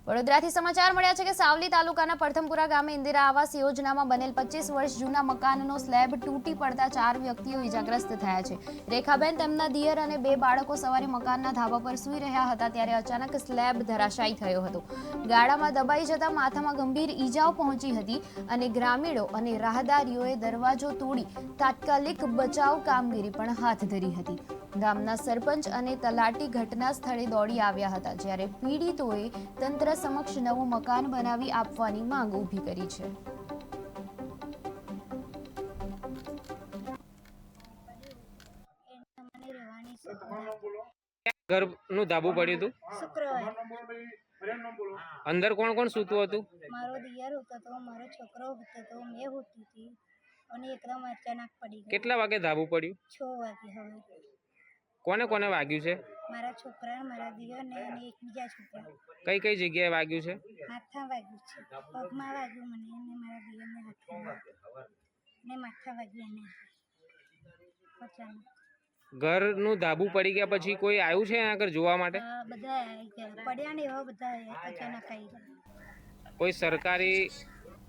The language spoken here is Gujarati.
વડોદરાથી સમાચાર મળ્યા છે કે સાવલી તાલુકાના પરથમપુરા ગામે ઇન્દિરા આવાસ યોજનામાં બનેલ 25 વર્ષ જૂના મકાનનો સ્લેબ તૂટી પડતા 4 વ્યક્તિઓ ઇજાગ્રસ્ત થયા છે। રેખાબેન તેમના દિયર અને 2 બાળકો સવારે મકાનના ધાબા પર સૂઈ રહ્યા હતા ત્યારે અચાનક સ્લેબ ધરાશાયી થયો હતો। ગાડામાં દબાઈ જતા માથામાં ગંભીર ઈજાઓ પહોંચી હતી અને ગ્રામીણો અને રાહદારીઓએ દરવાજો તોડી તાત્કાલિક બચાવ કામગીરી પણ હાથ ધરી હતી। ગામના સરપંચ અને તલાટી ઘટના સ્થળે દોડી આવ્યા હતા જ્યારે પીડિતોએ તંત્ર સમક્ષ નવું મકાન બનાવી આપવાની માંગ ઊભી કરી છે। ઘરનું ધાબુ પડ્યું હતું શુક્રવાર અંદર કોણ કોણ સૂતું હતું? મારો દિયર હતો તો મારો છોકરો હતો તો મેં હોતી હતી અને એકદમ અચાનક પડી ગઈ। કેટલા વાગે ધાબુ પડ્યું? 6 વાગે હવે કોને કોને વાગ્યું છે? મારા છોકરા મારા દિયરને અને એક બીજા છોકરા। કઈ કઈ જગ્યાએ વાગ્યું છે? માથા વાગ્યું છે, પગમાં વાગ્યું મને અને મારા દિયરને હાથમાં ને માથા વાગ્યું એને અચાનક। ઘરનું ધાબુ પડી ગયા પછી કોઈ આવ્યું છે અહીંયા આગળ જોવા માટે? બધા આવી ગયા પડ્યા ને એવા બધા અચાનક આવી ગયા। કોઈ સરકારી